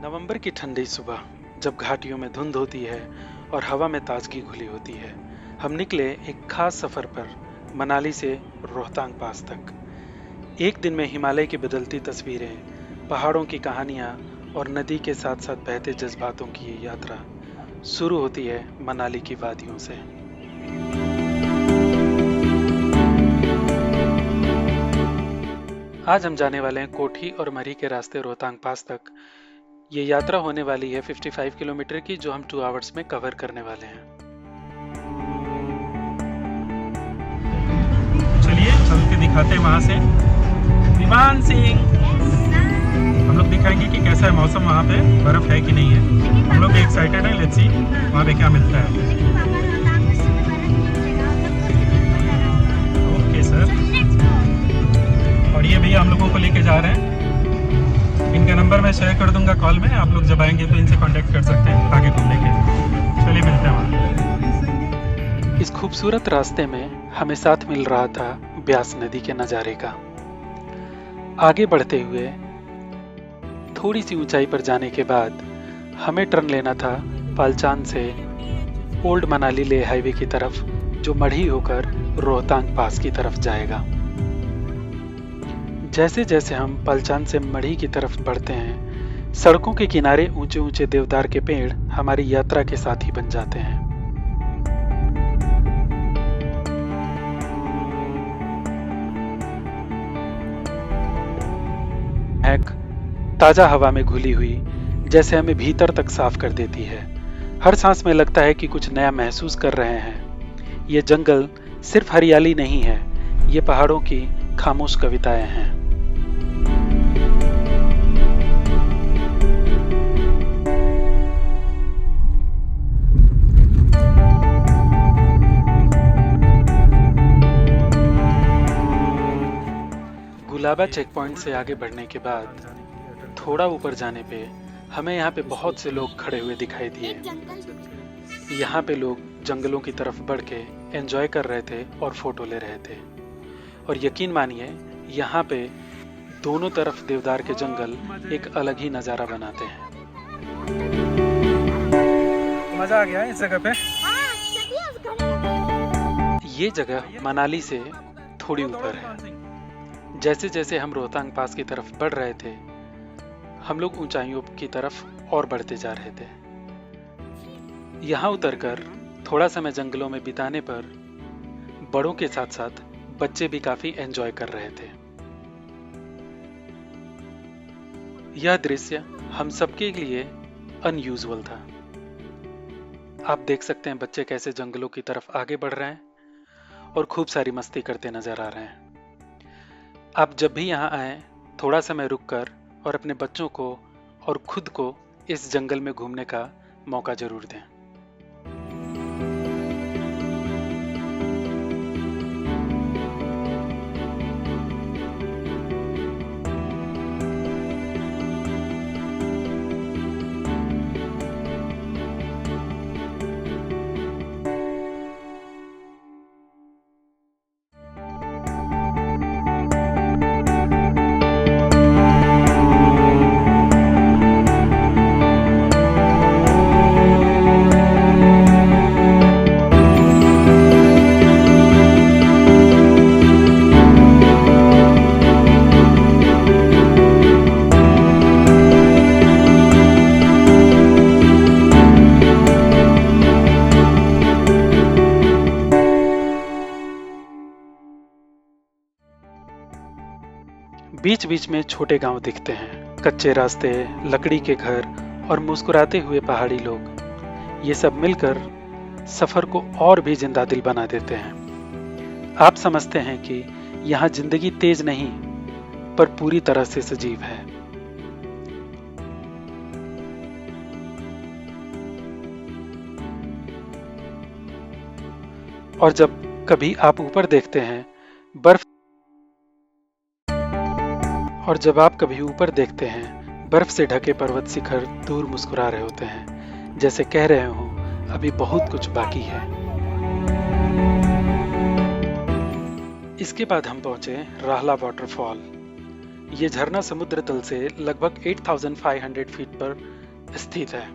नवंबर की ठंडी सुबह जब घाटियों में धुंध होती है और हवा में ताजगी घुली होती है, हम निकले एक खास सफर पर, मनाली से रोहतांग पास तक। एक दिन में हिमालय की बदलती तस्वीरें, पहाड़ों की कहानियां और नदी के साथ साथ बहते जज्बातों की ये यात्रा शुरू होती है मनाली की वादियों से। आज हम जाने वाले हैं कोठी और मरी के रास्ते रोहतांग पास तक। ये यात्रा होने वाली है 55 किलोमीटर की, जो हम 2 आवर्स में कवर करने वाले हैं। चलिए चल के दिखाते हैं वहां से। विमान सिंह, हम लोग दिखाएंगे कि कैसा है मौसम वहाँ पे, बर्फ है कि नहीं है। हम लोग एक्साइटेड हैं, लेट्स सी वहाँ पे क्या मिलता है। Okay sir. और ये भैया हम लोगों को लेके जा रहे हैं। इनका नंबर मैं शेयर कर दूंगा कॉल में, आप लोग जब आएंगे तो इनसे कांटेक्ट कर सकते हैं आगे घूमने के। चलिए मिलते हैं वहाँ। इस खूबसूरत रास्ते में हमें साथ मिल रहा था ब्यास नदी के नज़ारे का। आगे बढ़ते हुए थोड़ी सी ऊंचाई पर जाने के बाद हमें टर्न लेना था पालचान से ओल्ड मनाली ले हाईवे की तरफ, जो मढ़ी होकर रोहतांग पास की तरफ जाएगा। जैसे जैसे हम पलचान से मढ़ी की तरफ बढ़ते हैं, सड़कों के किनारे ऊंचे ऊंचे देवदार के पेड़ हमारी यात्रा के साथी बन जाते हैं। महक ताजा हवा में घुली हुई जैसे हमें भीतर तक साफ कर देती है। हर सांस में लगता है कि कुछ नया महसूस कर रहे हैं। ये जंगल सिर्फ हरियाली नहीं है, ये पहाड़ों की खामोश कविताएं हैं। गुलाबा चेक पॉइंट से आगे बढ़ने के बाद थोड़ा ऊपर जाने पे हमें यहाँ पे बहुत से लोग खड़े हुए दिखाई दिए। यहाँ पे लोग जंगलों की तरफ बढ़ के एंजॉय कर रहे थे और फोटो ले रहे थे। और यकीन मानिए, यहाँ पे दोनों तरफ देवदार के जंगल एक अलग ही नज़ारा बनाते हैं। मजा आ गया इस जगह पे। ये जगह मनाली से थोड़ी ऊपर है। जैसे जैसे हम रोहतांग पास की तरफ बढ़ रहे थे, हम लोग ऊंचाइयों की तरफ और बढ़ते जा रहे थे। यहाँ उतरकर थोड़ा समय जंगलों में बिताने पर बड़ों के साथ साथ बच्चे भी काफी एंजॉय कर रहे थे। यह दृश्य हम सबके लिए अनयूजुअल था। आप देख सकते हैं बच्चे कैसे जंगलों की तरफ आगे बढ़ रहे हैं और खूब सारी मस्ती करते नजर आ रहे हैं। आप जब भी यहाँ आए, थोड़ा समय रुककर और अपने बच्चों को और खुद को इस जंगल में घूमने का मौका जरूर दें। बीच बीच में छोटे गांव दिखते हैं, कच्चे रास्ते, लकड़ी के घर और मुस्कुराते हुए पहाड़ी लोग। ये सब मिलकर सफर को और भी जिंदा दिल बना देते हैं। आप समझते हैं कि यहाँ जिंदगी तेज नहीं, पर पूरी तरह से सजीव है। और जब कभी आप ऊपर देखते हैं, बर्फ से ढके पर्वत शिखर दूर मुस्कुरा रहे होते हैं, जैसे कह रहे हो अभी बहुत कुछ बाकी है। इसके बाद हम पहुंचे राहला वाटरफॉल। ये झरना समुद्र तल से लगभग 8,500 फीट पर स्थित है।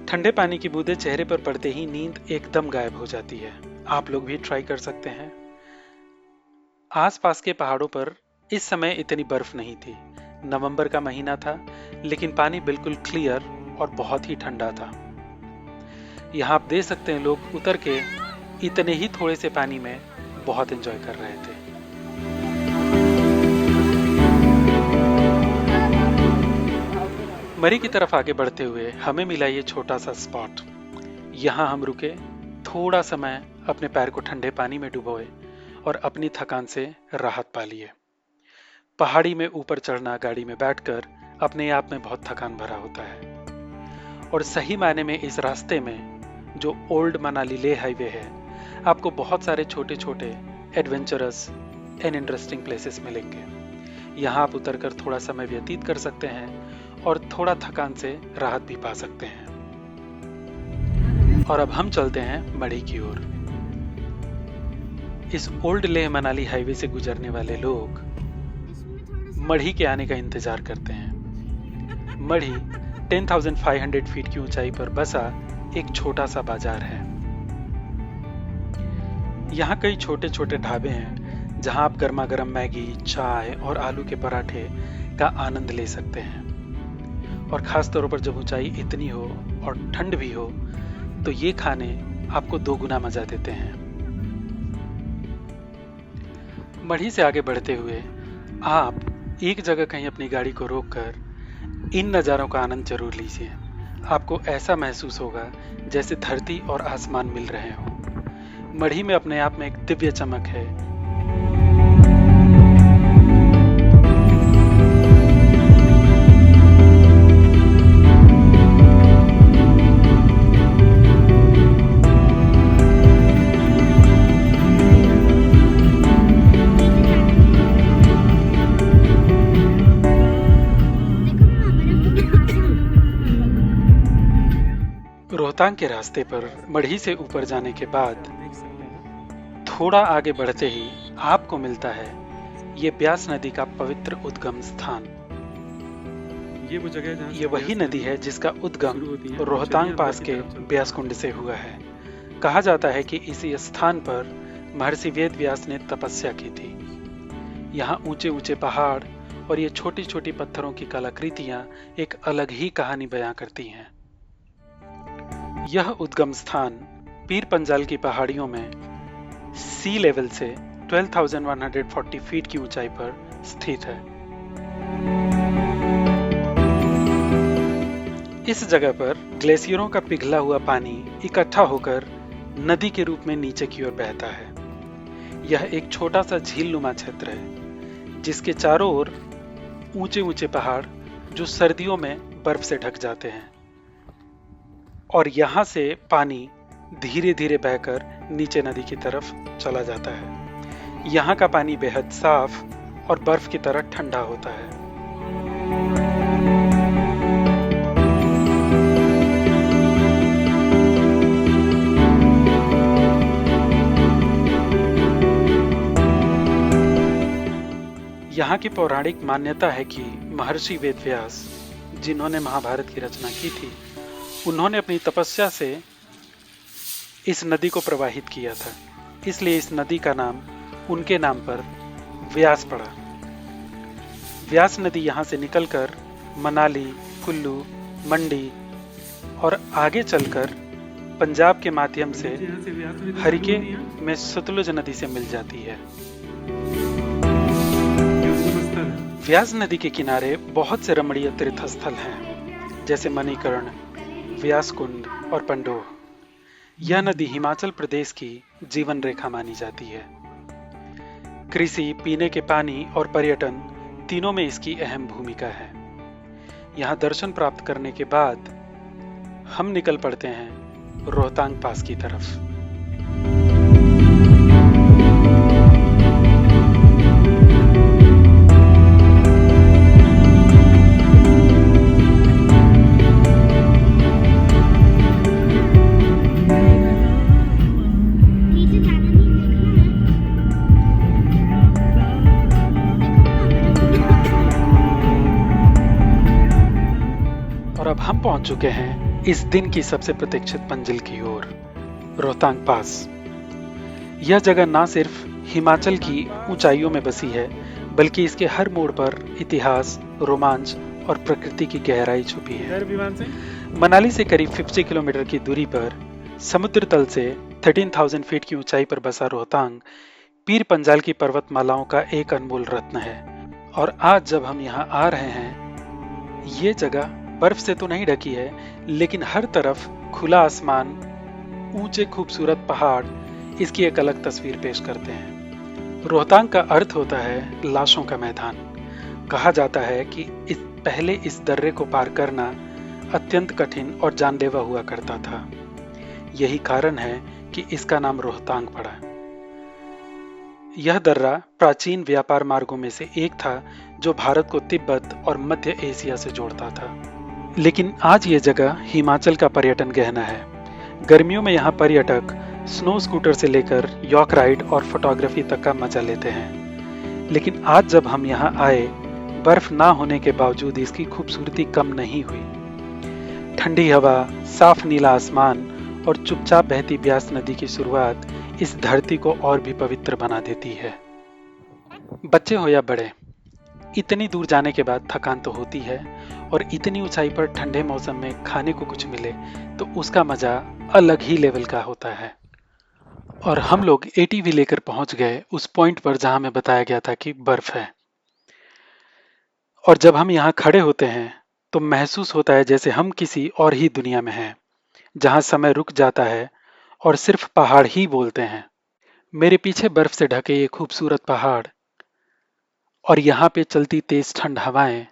ठंडे पानी की बूंदें चेहरे पर पड़ते ही नींद एकदम गायब हो जाती है। आप लोग भी ट्राई कर सकते हैं। आसपास के पहाड़ों पर इस समय इतनी बर्फ नहीं थी। नवंबर का महीना था, लेकिन पानी बिल्कुल क्लियर और बहुत ही ठंडा था। यहाँ आप देख सकते हैं लोग उतर के इतने ही थोड़े से पानी में बहुत एंजॉय कर रहे थे। मरी की तरफ आगे बढ़ते हुए हमें मिला ये छोटा सा स्पॉट। यहाँ हम रुके, थोड़ा समय अपने पैर को ठंडे पानी में डुबोए और अपनी थकान से राहत पा लिए। पहाड़ी में ऊपर चढ़ना गाड़ी में बैठकर अपने आप में बहुत थकान भरा होता है, और सही मायने में इस रास्ते में जो ओल्ड मनाली लेह हाईवे है, आपको बहुत सारे छोटे छोटे एडवेंचरस एंड इंटरेस्टिंग प्लेसेस मिलेंगे। यहाँ आप उतरकर थोड़ा समय व्यतीत कर सकते हैं और थोड़ा थकान से राहत भी पा सकते हैं। और अब हम चलते हैं मढ़ी की ओर। इस ओल्ड लेह मनाली हाईवे से गुजरने वाले लोग मढ़ी के आने का इंतजार करते हैं। मढ़ी 10,500 फीट की ऊंचाई पर बसा एक छोटा सा बाजार है। यहाँ कई छोटे छोटे ढाबे हैं जहां आप गर्मा गर्म मैगी, चाय और आलू के पराठे का आनंद ले सकते हैं। और खास तौर पर जब ऊंचाई इतनी हो और ठंड भी हो तो ये खाने आपको दो गुना मजा देते हैं। मढ़ी से आगे बढ़ते हुए आप एक जगह कहीं अपनी गाड़ी को रोककर इन नज़ारों का आनंद जरूर लीजिए। आपको ऐसा महसूस होगा जैसे धरती और आसमान मिल रहे हों। मढ़ी में अपने आप में एक दिव्य चमक है। रोहतांग के रास्ते पर मढ़ी से ऊपर जाने के बाद थोड़ा आगे बढ़ते ही आपको मिलता है ये ब्यास नदी का पवित्र उद्गम स्थान। ये वही नदी है जिसका उद्गम रोहतांग पास के ब्यास कुंड से हुआ है। कहा जाता है कि इसी स्थान पर महर्षि वेद व्यास ने तपस्या की थी। यहाँ ऊंचे ऊंचे पहाड़ और ये छोटी छोटी पत्थरों की कलाकृतियां एक अलग ही कहानी बयां करती हैं। यह उद्गम स्थान पीर पंजाल की पहाड़ियों में सी लेवल से 12,140 फीट की ऊंचाई पर स्थित है। इस जगह पर ग्लेशियरों का पिघला हुआ पानी इकट्ठा होकर नदी के रूप में नीचे की ओर बहता है। यह एक छोटा सा झील नुमा क्षेत्र है जिसके चारों ओर ऊंचे ऊंचे पहाड़ जो सर्दियों में बर्फ से ढक जाते हैं, और यहाँ से पानी धीरे धीरे बहकर नीचे नदी की तरफ चला जाता है। यहाँ का पानी बेहद साफ और बर्फ की तरह ठंडा होता है। यहाँ की पौराणिक मान्यता है कि महर्षि वेदव्यास, जिन्होंने महाभारत की रचना की थी, उन्होंने अपनी तपस्या से इस नदी को प्रवाहित किया था, इसलिए इस नदी का नाम उनके नाम पर व्यास पड़ा। व्यास नदी यहाँ से निकलकर मनाली, कुल्लू, मंडी और आगे चलकर पंजाब के माध्यम से हरिके में सतलुज नदी से मिल जाती है। व्यास नदी के किनारे बहुत से रमणीय तीर्थ स्थल हैं, जैसे मणिकर्ण, व्यास कुंड और पंडोह। यह नदी हिमाचल प्रदेश की जीवन रेखा मानी जाती है। कृषि, पीने के पानी और पर्यटन तीनों में इसकी अहम भूमिका है। यहाँ दर्शन प्राप्त करने के बाद हम निकल पड़ते हैं रोहतांग पास की तरफ। अब हम पहुंच चुके हैं इस दिन की सबसे प्रतीक्षित मंजिल की ओर, रोहतांग पास। यह जगह ना सिर्फ हिमाचल की ऊंचाइयों में बसी है, बल्कि इसके हर मोड़ पर इतिहास, रोमांच और प्रकृति की गहराई छुपी है। मनाली से करीब 50 किलोमीटर की दूरी पर समुद्र तल से 13,000 फीट की ऊंचाई पर बसा रोहतांग पीर पंजाल की पर्वतमालाओं का एक अनमोल रत्न है। और आज जब हम यहाँ आ रहे हैं, ये जगह बर्फ से तो नहीं ढकी है, लेकिन हर तरफ खुला आसमान, ऊंचे खूबसूरत पहाड़ इसकी एक अलग तस्वीर पेश करते हैं। रोहतांग का अर्थ होता है लाशों का मैदान। कहा जाता है कि पहले इस दर्रे को पार करना अत्यंत कठिन और जानलेवा हुआ करता था। यही कारण है कि इसका नाम रोहतांग पड़ा। यह दर्रा प्राचीन व्यापार मार्गों में से एक था, जो भारत को तिब्बत और मध्य एशिया से जोड़ता था। लेकिन आज ये जगह हिमाचल का पर्यटन गहना है। गर्मियों में यहाँ पर्यटक स्नो स्कूटर से लेकर यॉक राइड और फोटोग्राफी तक का मजा लेते हैं। लेकिन आज जब हम यहाँ आए, बर्फ ना होने के बावजूद इसकी खूबसूरती कम नहीं हुई। ठंडी हवा, साफ नीला आसमान और चुपचाप बहती ब्यास नदी की शुरुआत इस धरती को और भी पवित्र बना देती है। बच्चे हो या बड़े, इतनी दूर जाने के बाद थकान तो होती है, और इतनी ऊंचाई पर ठंडे मौसम में खाने को कुछ मिले तो उसका मजा अलग ही लेवल का होता है। और हम लोग एटीवी लेकर पहुंच गए उस पॉइंट पर जहां हमें बताया गया था कि बर्फ है। और जब हम यहाँ खड़े होते हैं तो महसूस होता है जैसे हम किसी और ही दुनिया में हैं, जहां समय रुक जाता है और सिर्फ पहाड़ ही बोलते हैं। मेरे पीछे बर्फ से ढके ये खूबसूरत पहाड़ और यहाँ पे चलती तेज ठंड हवाएं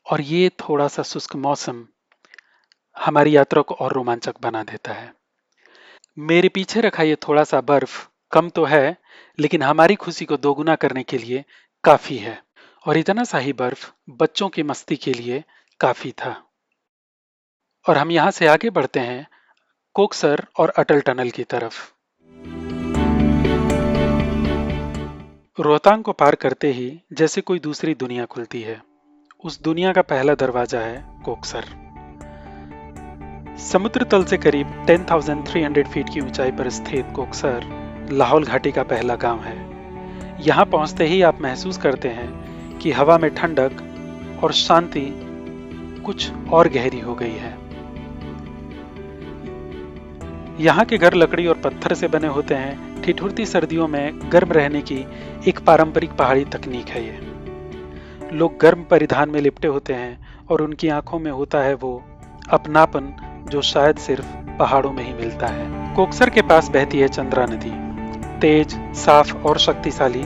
और ये थोड़ा सा शुष्क मौसम हमारी यात्रा को और रोमांचक बना देता है। मेरे पीछे रखा ये थोड़ा सा बर्फ कम तो है, लेकिन हमारी खुशी को दोगुना करने के लिए काफी है। और इतना सा ही बर्फ बच्चों की मस्ती के लिए काफी था। और हम यहाँ से आगे बढ़ते हैं कोकसर और अटल टनल की तरफ। रोहतांग को पार करते ही जैसे कोई दूसरी दुनिया खुलती है। उस दुनिया का पहला दरवाजा है कोकसर। समुद्र तल से करीब 10,300 फीट की ऊंचाई पर स्थित कोकसर लाहौल घाटी का पहला गांव है। यहां पहुंचते ही आप महसूस करते हैं कि हवा में ठंडक और शांति कुछ और गहरी हो गई है। यहाँ के घर लकड़ी और पत्थर से बने होते हैं। ठिठुरती सर्दियों में गर्म रहने की एक पारंपरिक पहाड़ी तकनीक है ये। लोग गर्म परिधान में लिपटे होते हैं और उनकी आंखों में होता है वो अपनापन जो शायद सिर्फ पहाड़ों में ही मिलता है। कोकसर के पास बहती है चंद्रा नदी। तेज, साफ और शक्तिशाली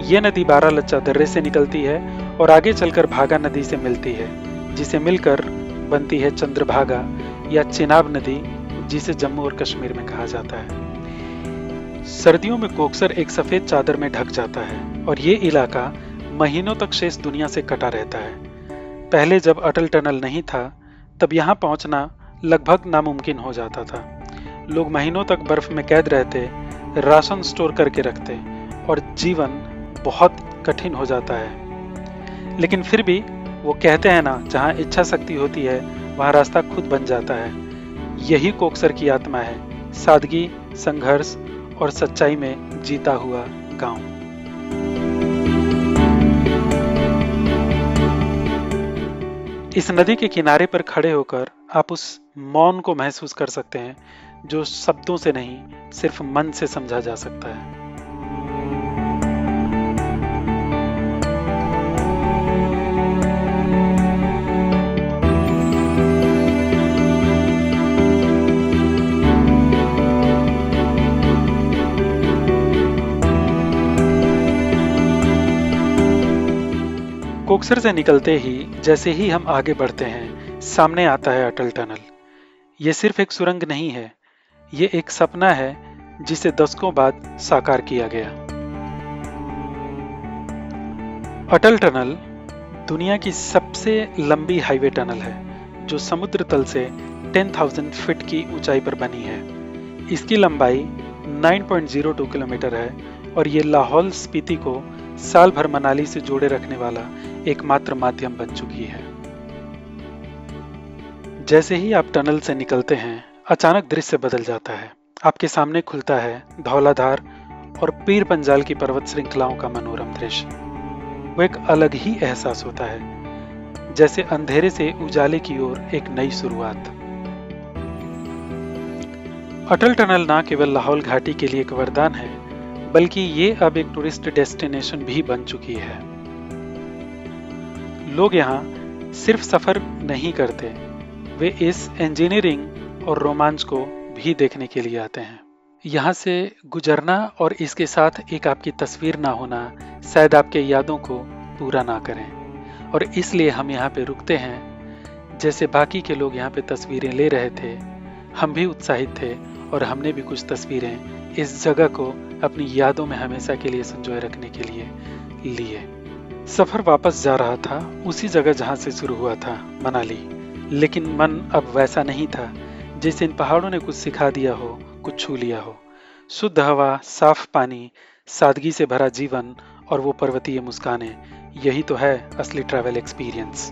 ये नदी बारालच्चा दर्रे से निकलती है और आगे चलकर भागा नदी से मिलती है, जिसे मिलकर बनती है चंद्रभागा या चिनाब नदी, जिसे जम्मू और कश्मीर में कहा जाता है। सर्दियों में कोकसर एक सफेद चादर में ढक जाता है और ये इलाका महीनों तक शेष दुनिया से कटा रहता है। पहले जब अटल टनल नहीं था, तब यहाँ पहुंचना लगभग नामुमकिन हो जाता था। लोग महीनों तक बर्फ में कैद रहते, राशन स्टोर करके रखते और जीवन बहुत कठिन हो जाता है। लेकिन फिर भी वो कहते हैं ना, जहाँ इच्छा शक्ति होती है वहाँ रास्ता खुद बन जाता है। यही कोकसर की आत्मा है, सादगी, संघर्ष और सच्चाई में जीता हुआ गांव। इस नदी के किनारे पर खड़े होकर आप उस मौन को महसूस कर सकते हैं जो शब्दों से नहीं, सिर्फ मन से समझा जा सकता है। कोकसर से निकलते ही जैसे ही हम आगे बढ़ते हैं, सामने आता है अटल टनल। ये सिर्फ एक सुरंग नहीं है, ये एक सपना है जिसे दशकों बाद साकार किया गया। अटल टनल दुनिया की सबसे लंबी हाईवे टनल है, जो समुद्र तल से 10,000 फीट की ऊंचाई पर बनी है। इसकी लंबाई 9.02 किलोमीटर है और ये लाहौल स्पीति को साल भर मनाली से जोड़े रखने वाला एकमात्र माध्यम बन चुकी है। जैसे ही आप टनल से निकलते हैं, अचानक दृश्य बदल जाता है। आपके सामने खुलता है धौलाधार और पीर पंजाल की पर्वत श्रृंखलाओं का मनोरम दृश्य। वो एक अलग ही एहसास होता है, जैसे अंधेरे से उजाले की ओर एक नई शुरुआत। अटल टनल न केवल लाहौल घाटी के लिए एक वरदान है, बल्कि ये अब एक टूरिस्ट डेस्टिनेशन भी बन चुकी है। लोग यहाँ सिर्फ सफर नहीं करते, वे इस इंजीनियरिंग और रोमांच को भी देखने के लिए आते हैं। यहाँ से गुजरना और इसके साथ एक आपकी तस्वीर ना होना शायद आपके यादों को पूरा ना करें, और इसलिए हम यहाँ पे रुकते हैं। जैसे बाकी के लोग यहाँ पे तस्वीरें ले रहे थे, हम भी उत्साहित थे और हमने भी कुछ तस्वीरें इस जगह को अपनी यादों में हमेशा के लिए संजोए रखने के लिए लिए। सफर वापस जा रहा था उसी जगह जहाँ से शुरू हुआ था, मनाली। लेकिन मन अब वैसा नहीं था जैसे इन पहाड़ों ने कुछ सिखा दिया हो, कुछ छू लिया हो। शुद्ध हवा, साफ पानी, सादगी से भरा जीवन और वो पर्वतीय मुस्कानें, यही तो है असली ट्रैवल एक्सपीरियंस।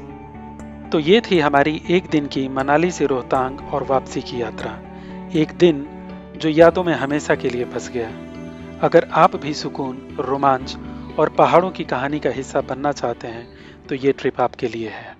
तो ये थी हमारी एक दिन की मनाली से रोहतांग और वापसी की यात्रा। एक दिन जो यादों में हमेशा के लिए बस गया। अगर आप भी सुकून, रोमांच और पहाड़ों की कहानी का हिस्सा बनना चाहते हैं तो ये ट्रिप आपके लिए है।